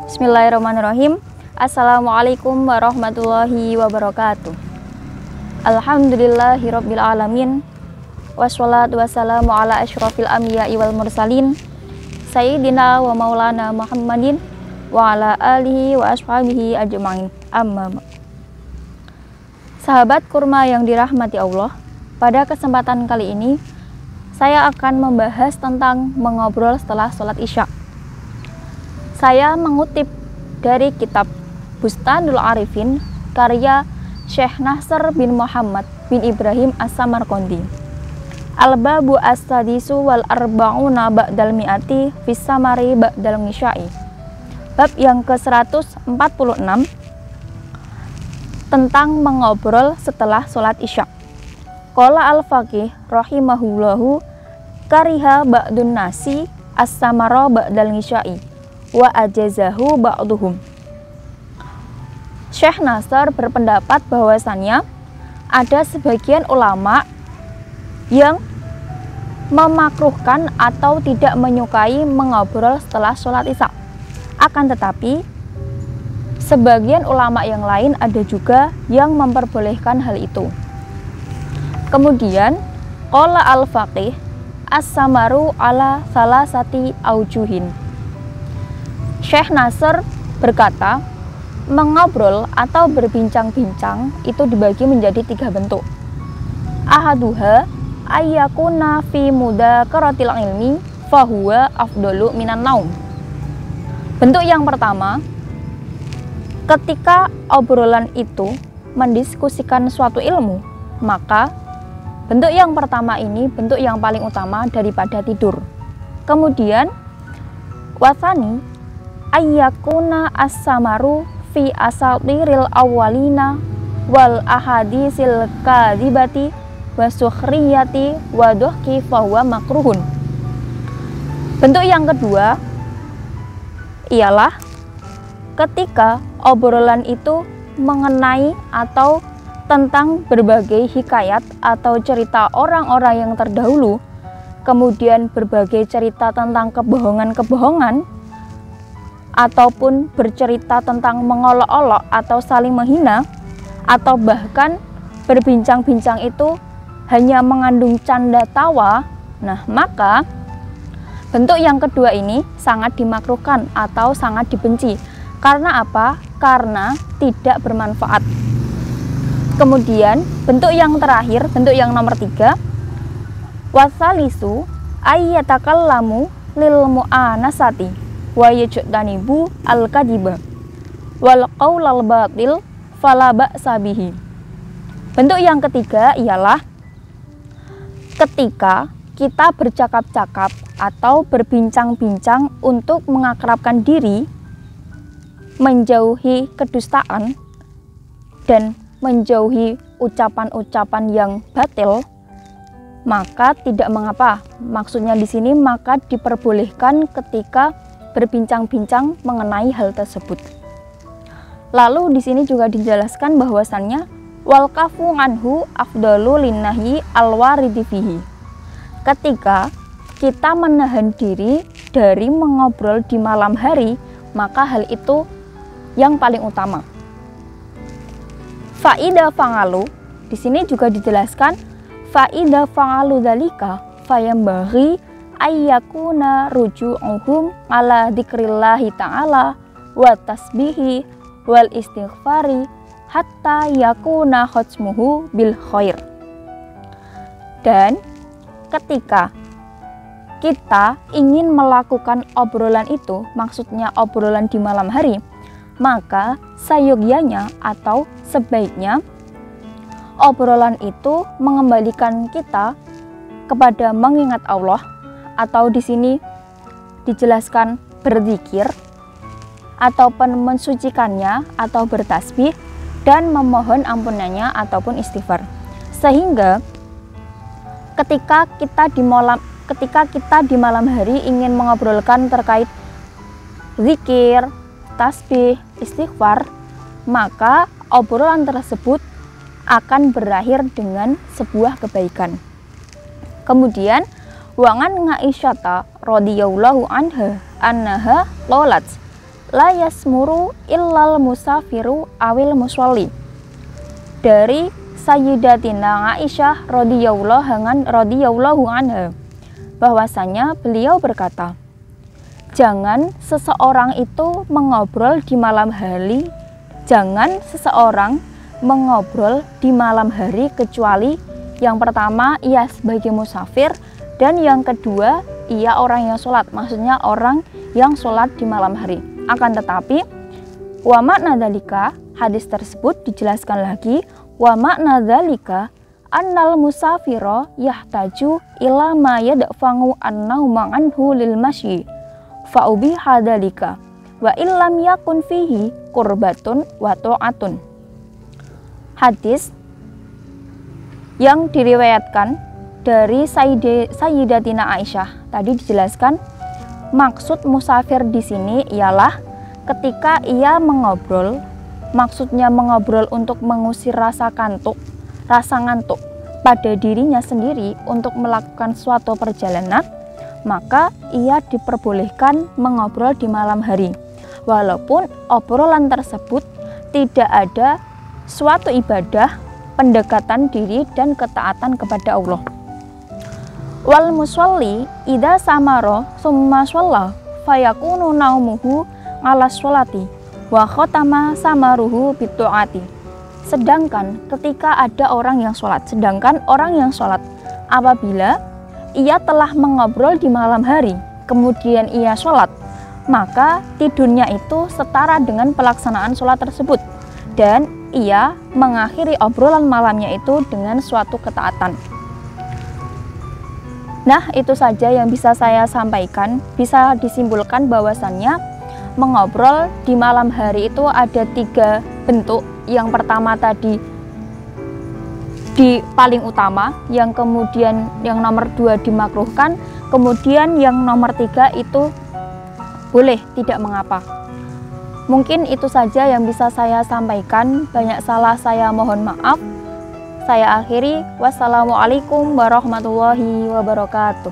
Bismillahirrahmanirrahim. Assalamualaikum warahmatullahi wabarakatuh. Alhamdulillahirabbil alamin. Wassalatu wassalamu ala asyrofil anbiya'i wal mursalin sayyidina wa maulana Muhammadin wa ala alihi wa ashabihi ajma'in. Amma. Sahabat kurma yang dirahmati Allah, pada kesempatan kali ini saya akan membahas tentang mengobrol setelah sholat Isya. Saya mengutip dari kitab Bustanul Arifin karya Syekh Nasr bin Muhammad bin Ibrahim As-Samarqandi. Al-babu as-sadisu wal arba'una ba'dal mi'ati fis samari ba'dal ngisya'i. Bab yang ke-146 tentang mengobrol setelah sholat Isya. Qala al-faqih rahimahullahu kariha ba'dun nasi as-samara ba'dal ngisya'i wa ajazahu ba'duhum. Syekh Nasr berpendapat bahwasannya ada sebagian ulama yang memakruhkan atau tidak menyukai mengobrol setelah sholat Isya. Akan tetapi sebagian ulama yang lain ada juga yang memperbolehkan hal itu. Kemudian qala al-faqih as-samaru ala salasati aujuhin. Syekh Nasr berkata, mengobrol atau berbincang-bincang itu dibagi menjadi 3 bentuk. Ahaduha ayyakuna fi mudakaratil ilmi fahuwa afdalu minan naum. Bentuk yang pertama, ketika obrolan itu mendiskusikan suatu ilmu, maka bentuk yang pertama ini bentuk yang paling utama daripada tidur. Kemudian wasani ayyakuna as-samaru fi asatiril awwalina wal ahadisil kadhibati wasukhriyati wa dhuhki fahuwa makruhun. Bentuk yang kedua ialah ketika obrolan itu mengenai atau tentang berbagai hikayat atau cerita orang-orang yang terdahulu, kemudian berbagai cerita tentang kebohongan-kebohongan, ataupun bercerita tentang mengolok-olok atau saling menghina, atau bahkan berbincang-bincang itu hanya mengandung canda tawa. Nah, maka bentuk yang kedua ini sangat dimakruhkan atau sangat dibenci. Karena apa? Karena tidak bermanfaat. Kemudian bentuk yang terakhir, bentuk yang nomor 3, wasalisu ayyatakallamu lil mu'anasati wa yajtanibu al-kadiba wal qaulal batil fala ba'sa bihi. Bentuk yang ketiga ialah ketika kita bercakap-cakap atau berbincang-bincang untuk mengakrabkan diri, menjauhi kedustaan dan menjauhi ucapan-ucapan yang batil, maka tidak mengapa. Maksudnya di sini maka diperbolehkan ketika berbincang-bincang mengenai hal tersebut. Lalu di sini juga dijelaskan bahwasannya wal kafu anhu afdalu linnahi alwaridi fihi. Ketika kita menahan diri dari mengobrol di malam hari, maka hal itu yang paling utama. Faida fangalu, di sini juga dijelaskan faida fangalu dzalika fayambaghi ayyakuna ruju'uhum ala dzikrillahi ta'ala wa tasbihi wal istighfari hatta yakuna khotmuhu bil khair. Dan ketika kita ingin melakukan obrolan itu, maksudnya obrolan di malam hari, maka sayogyanya atau sebaiknya obrolan itu mengembalikan kita kepada mengingat Allah, atau di sini dijelaskan berzikir ataupun mensucikannya atau bertasbih dan memohon ampunannya ataupun istighfar. Sehingga ketika kita di malam hari ingin mengobrolkan terkait zikir, tasbih, istighfar, maka obrolan tersebut akan berakhir dengan sebuah kebaikan. Kemudian wangan Aisyata radhiyallahu annaha qalat la yasmuru illal musafiru awil musolli. Dari Sayyidatina Aisyah radhiyallahu anha bahwasanya beliau berkata, jangan seseorang itu mengobrol di malam hari, kecuali yang pertama ia sebagai musafir, dan yang kedua ia orang yang sholat, maksudnya orang yang sholat di malam hari. Akan tetapi wa makna dzalika, hadis tersebut dijelaskan lagi, wa makna dzalika annal musafiro yahtaju ila ma yadfangu an-nauma anhu lil masyi fa ubiha dzalika wa illam yakun fihi qurbatun wa ta'atun. Hadis yang diriwayatkan dari Sayyidatina Aisyah tadi dijelaskan, maksud musafir di sini ialah ketika ia mengobrol, maksudnya mengobrol untuk mengusir rasa ngantuk pada dirinya sendiri untuk melakukan suatu perjalanan, maka ia diperbolehkan mengobrol di malam hari, walaupun obrolan tersebut tidak ada suatu ibadah, pendekatan diri dan ketaatan kepada Allah. Wal musolli idza samaro summa shalla fayakunu naumuhu ala sholati wa khatama samaruhu bitu'ati. Sedangkan ketika ada orang yang sholat, apabila ia telah mengobrol di malam hari, kemudian ia sholat, maka tidurnya itu setara dengan pelaksanaan sholat tersebut, dan ia mengakhiri obrolan malamnya itu dengan suatu ketaatan. Nah, itu saja yang bisa saya sampaikan. Bisa disimpulkan bahwasannya mengobrol di malam hari itu ada 3 bentuk. Yang pertama tadi di paling utama, yang kemudian yang nomor 2 dimakruhkan, kemudian yang nomor 3 itu boleh, tidak mengapa. Mungkin itu saja yang bisa saya sampaikan. Banyak salah saya mohon maaf. Saya akhiri. Wassalamualaikum warahmatullahi wabarakatuh.